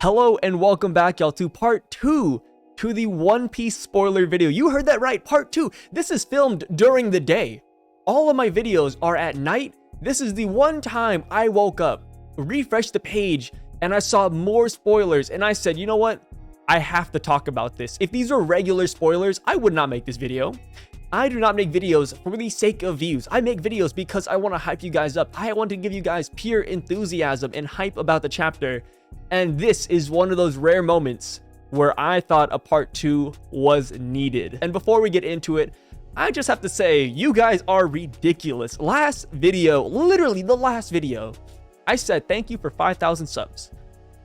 Hello and welcome back, y'all, to part 2 to the One Piece spoiler video. You heard that right, part 2. This is filmed during the day. All of my videos are at night. This is the one time I woke up, refreshed the page, and I saw more spoilers, and I said, you know what? I have to talk about this. If these were regular spoilers, I would not make this video. I do not make videos for the sake of views. I make videos because I want to hype you guys up. I want to give you guys pure enthusiasm and hype about the chapter. And this is one of those rare moments where I thought a part 2 was needed. And before we get into it, I just have to say, you guys are ridiculous. Last video, literally the last video, I said thank you for 5,000 subs.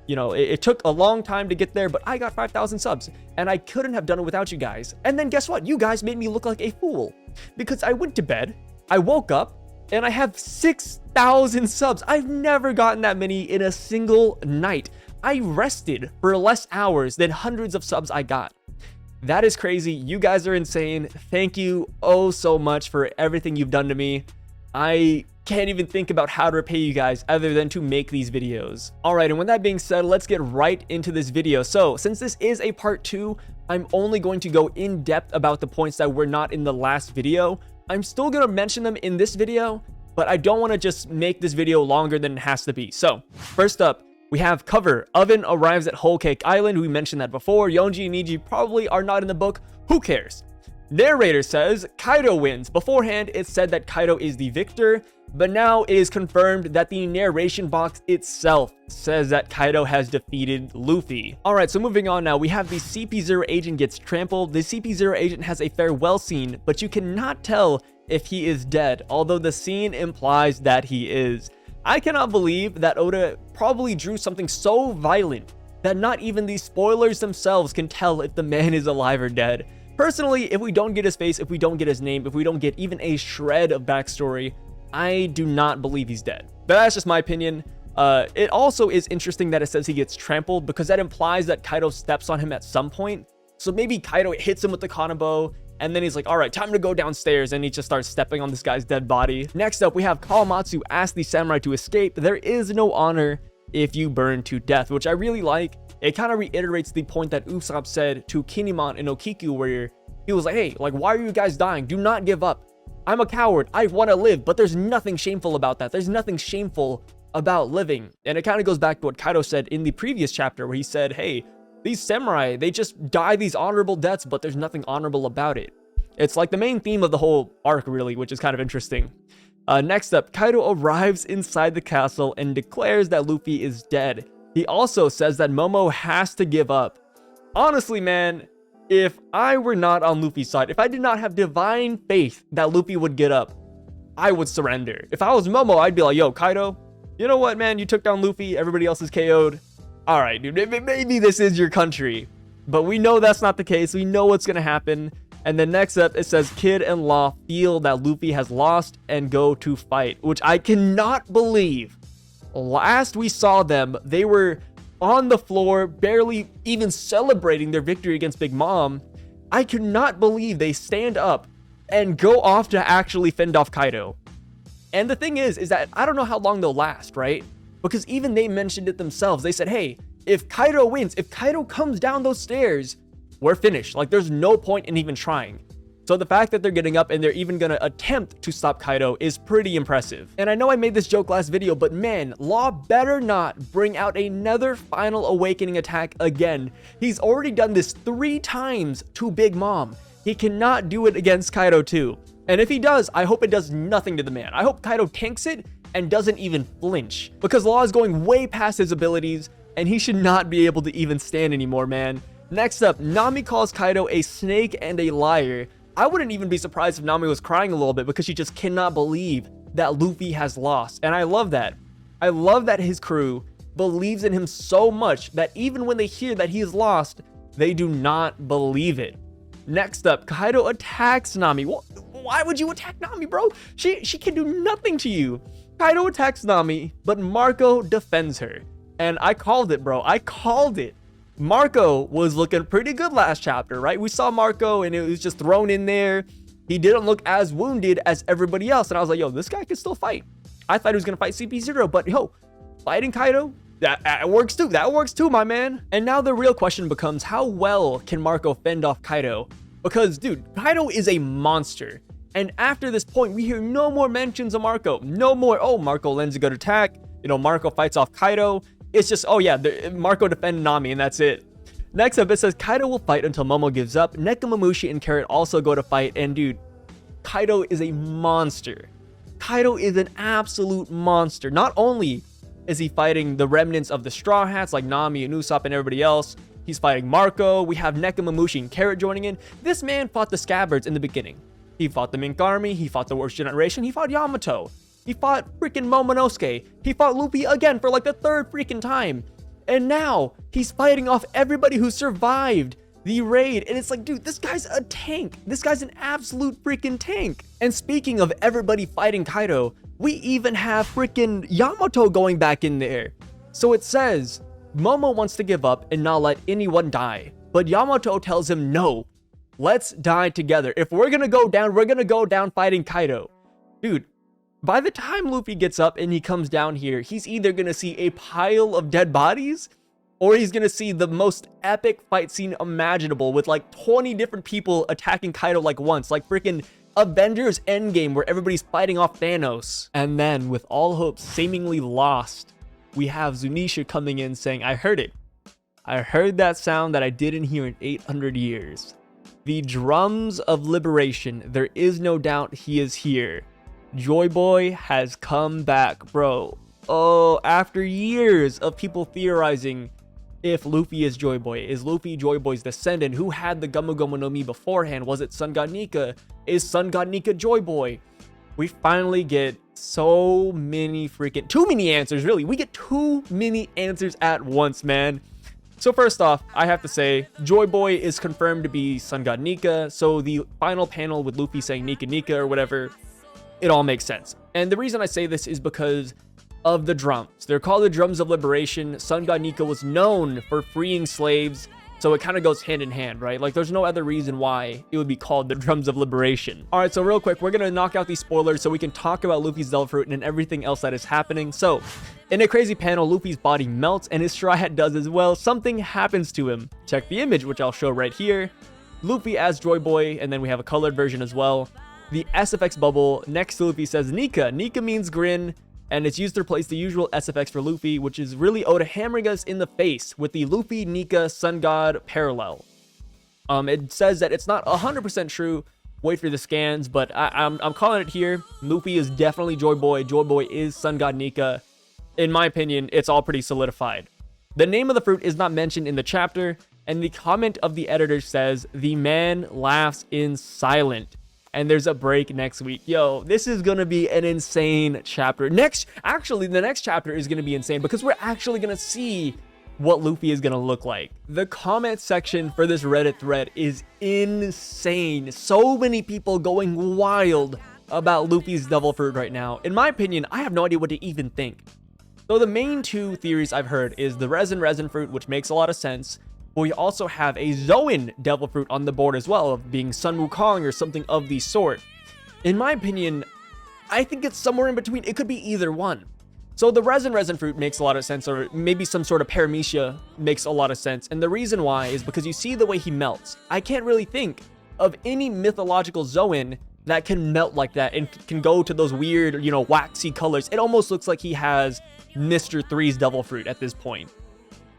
You know, it took a long time to get there, but I got 5,000 subs, and I couldn't have done it without you guys. And then guess what? You guys made me look like a fool, because I went to bed, I woke up, and I have 6,000 subs. I've never gotten that many in a single night. I rested for less hours than hundreds of subs I got. That is crazy. You guys are insane. Thank you oh so much for everything you've done to me. I can't even think about how to repay you guys other than to make these videos. All right, and with that being said, let's get right into this video. So since this is a part 2, I'm only going to go in depth about the points that were not in the last video. I'm still going to mention them in this video, but I don't want to just make this video longer than it has to be. So first up, we have cover. Oven arrives at Whole Cake Island. We mentioned that before. Yonji and Niji probably are not in the book. Who cares? Narrator says Kaido wins. Beforehand, it said that Kaido is the victor, but now it is confirmed that the narration box itself says that Kaido has defeated Luffy. All right, so moving on now, we have the CP0 agent gets trampled. The CP0 agent has a farewell scene, but you cannot tell if he is dead, although the scene implies that he is. I cannot believe that Oda probably drew something so violent that not even the spoilers themselves can tell if the man is alive or dead. Personally, if we don't get his face, if we don't get his name, if we don't get even a shred of backstory, I do not believe he's dead. But that's just my opinion. It also is interesting that it says he gets trampled, because that implies that Kaido steps on him at some point. So maybe Kaido hits him with the Kanabo, and then he's like, all right, time to go downstairs, and he just starts stepping on this guy's dead body. Next up, we have Kawamatsu ask the samurai to escape. There is no honor if you burn to death, which I really like. It kind of reiterates the point that Usopp said to Kinemon and Okiku, where he was like, hey, like, why are you guys dying? Do not give up. I'm a coward. I want to live, but there's nothing shameful about that. There's nothing shameful about living. And it kind of goes back to what Kaido said in the previous chapter, where he said, hey, these samurai, they just die these honorable deaths, but there's nothing honorable about it. It's like the main theme of the whole arc, really, which is kind of interesting. Next up, Kaido arrives inside the castle and declares that Luffy is dead. He also says that Momo has to give up. Honestly, man, if I were not on Luffy's side, if I did not have divine faith that Luffy would get up, I would surrender. If I was Momo, I'd be like, yo, Kaido, you know what, man? You took down Luffy. Everybody else is KO'd. All right, dude, maybe this is your country. But we know that's not the case. We know what's going to happen. And then next up, it says Kid and Law feel that Luffy has lost and go to fight, which I cannot believe. Last we saw them, they were on the floor, barely even celebrating their victory against Big Mom. I cannot believe they stand up and go off to actually fend off Kaido. And the thing is that I don't know how long they'll last, right? Because even they mentioned it themselves. They said, hey, if Kaido wins, if Kaido comes down those stairs, we're finished. Like, there's no point in even trying. So the fact that they're getting up and they're even gonna attempt to stop Kaido is pretty impressive. And I know I made this joke last video, but man, Law better not bring out another final awakening attack again. He's already done this 3 times to Big Mom. He cannot do it against Kaido too. And if he does, I hope it does nothing to the man. I hope Kaido tanks it and doesn't even flinch, because Law is going way past his abilities and he should not be able to even stand anymore, man. Next up, Nami calls Kaido a snake and a liar. I wouldn't even be surprised if Nami was crying a little bit, because she just cannot believe that Luffy has lost. And I love that. I love that his crew believes in him so much that even when they hear that he is lost, they do not believe it. Next up, Kaido attacks Nami. Why would you attack Nami, bro? She can do nothing to you. Kaido attacks Nami, but Marco defends her. And I called it, bro. I called it. Marco was looking pretty good last chapter, right? We saw Marco and it was just thrown in there. He didn't look as wounded as everybody else. And I was like, yo, this guy can still fight. I thought he was going to fight CP0, but yo, fighting Kaido, That works too. That works too, my man. And now the real question becomes, how well can Marco fend off Kaido? Because, dude, Kaido is a monster. And after this point, we hear no more mentions of Marco. No more, oh, Marco lands a good attack. You know, Marco fights off Kaido. It's just, oh yeah, Marco defended Nami, and that's it. Next up, it says Kaido will fight until Momo gives up. Nekomamushi and Carrot also go to fight. And dude, Kaido is a monster. Kaido is an absolute monster. Not only is he fighting the remnants of the Straw Hats like Nami and Usopp and everybody else, he's fighting Marco. We have Nekomamushi and Carrot joining in. This man fought the Scabbards in the beginning. He fought the Mink Army. He fought the Worst Generation. He fought Yamato. He fought freaking Momonosuke. He fought Luffy again for like the third freaking time. And now he's fighting off everybody who survived the raid. And it's like, dude, this guy's a tank. This guy's an absolute freaking tank. And speaking of everybody fighting Kaido, we even have freaking Yamato going back in there. So it says, Momo wants to give up and not let anyone die. But Yamato tells him, no, let's die together. If we're gonna go down fighting Kaido. Dude, by the time Luffy gets up and he comes down here, he's either gonna see a pile of dead bodies, or he's gonna see the most epic fight scene imaginable with like 20 different people attacking Kaido like once, like freaking Avengers Endgame where everybody's fighting off Thanos. And then with all hope seemingly lost, we have Zunisha coming in saying, I heard it. I heard that sound that I didn't hear in 800 years. The drums of liberation. There is no doubt he is here. Joyboy has come back, bro. Oh, after years of people theorizing if Luffy is Joyboy. Is Luffy Joyboy's descendant? Who had the Gomu Gomu no Mi beforehand? Was it Sun God Nika? Is Sun God Nika Joyboy? We finally get so many freaking... too many answers, really. We get too many answers at once, man. So first off, I have to say, Joyboy is confirmed to be Sun God Nika. So the final panel with Luffy saying Nika Nika or whatever, it all makes sense. And the reason I say this is because of the drums. They're called the Drums of Liberation. Sun God Nika was known for freeing slaves, so it kind of goes hand in hand, right? Like, there's no other reason why it would be called the Drums of Liberation. All right, so real quick, we're gonna knock out these spoilers so we can talk about Luffy's Devil Fruit and everything else that is happening. So, in a crazy panel, Luffy's body melts and his Straw Hat does as well. Something happens to him. Check the image, which I'll show right here. Luffy as Joyboy, and then we have a colored version as well. The SFX bubble next to Luffy says Nika. Nika means grin, and it's used to replace the usual SFX for Luffy, which is really Oda hammering us in the face with the Luffy Nika Sun God parallel. It says that it's not 100% true. Wait for the scans, but I'm calling it here. Luffy is definitely Joyboy. Joyboy is Sun God Nika. In my opinion, it's all pretty solidified. The name of the fruit is not mentioned in the chapter, and the comment of the editor says, the man laughs in silent. And there's a break next week. Yo, this is gonna be an insane chapter. Actually, the next chapter is gonna be insane because we're actually gonna see what Luffy is gonna look like. The comment section for this Reddit thread is insane. So many people going wild about Luffy's Devil Fruit right now. In my opinion, I have no idea what to even think. So the main two theories I've heard is the resin fruit, which makes a lot of sense. But we also have a Zoan Devil Fruit on the board as well, of being Sun Wukong or something of the sort. In my opinion, I think it's somewhere in between. It could be either one. So the resin fruit makes a lot of sense, or maybe some sort of paramecia makes a lot of sense. And the reason why is because you see the way he melts. I can't really think of any mythological Zoan that can melt like that and can go to those weird, you know, waxy colors. It almost looks like he has Mr. 3's Devil Fruit at this point.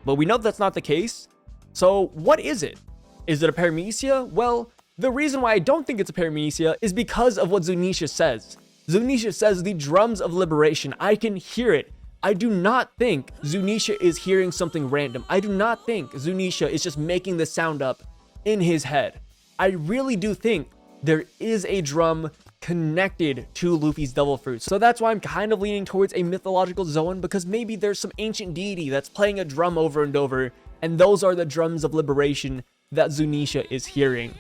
But we know that's not the case. So what is it? Is it a paramecia? Well, the reason why I don't think it's a paramecia is because of what Zunisha says. Zunisha says the drums of liberation. I can hear it. I do not think Zunisha is hearing something random. I do not think Zunisha is just making the sound up in his head. I really do think there is a drum connected to Luffy's Devil Fruit. So that's why I'm kind of leaning towards a mythological Zoan, because maybe there's some ancient deity that's playing a drum over and over, and those are the drums of liberation that Zunisha is hearing.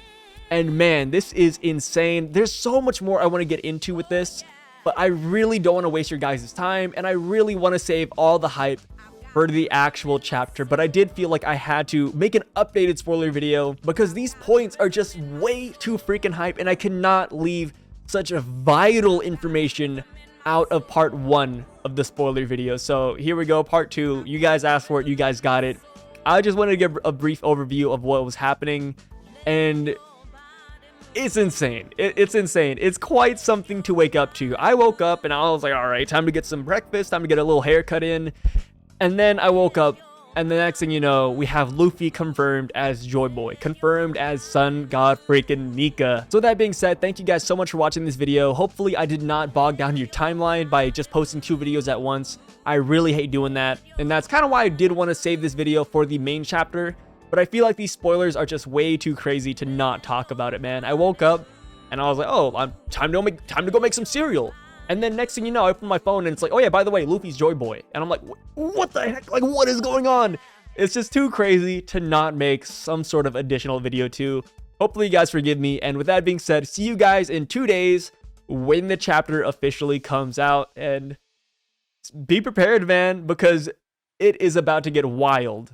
And man, this is insane. There's so much more I want to get into with this, but I really don't want to waste your guys' time, and I really want to save all the hype for the actual chapter. But I did feel like I had to make an updated spoiler video because these points are just way too freaking hype, and I cannot leave such a vital information out of part 1 of the spoiler video. So here we go, part 2. You guys asked for it, you guys got it. I just wanted to give a brief overview of what was happening, and it's insane. It's insane. It's quite something to wake up to. I woke up and I was like, all right, time to get some breakfast, time to get a little haircut in. And then I woke up, and the next thing you know, we have Luffy confirmed as Joyboy, confirmed as Sun God freaking Nika. So that being said, thank you guys so much for watching this video. Hopefully I did not bog down your timeline by just posting 2 videos at once. I really hate doing that, and that's kind of why I did want to save this video for the main chapter. But I feel like these spoilers are just way too crazy to not talk about it, man. I woke up and I was like, oh, time to go make some cereal. And then next thing you know, I open my phone and it's like, oh yeah, by the way, Luffy's Joyboy. And I'm like, what the heck? Like, what is going on? It's just too crazy to not make some sort of additional video too. Hopefully you guys forgive me. And with that being said, see you guys in 2 days when the chapter officially comes out. And be prepared, man, because it is about to get wild.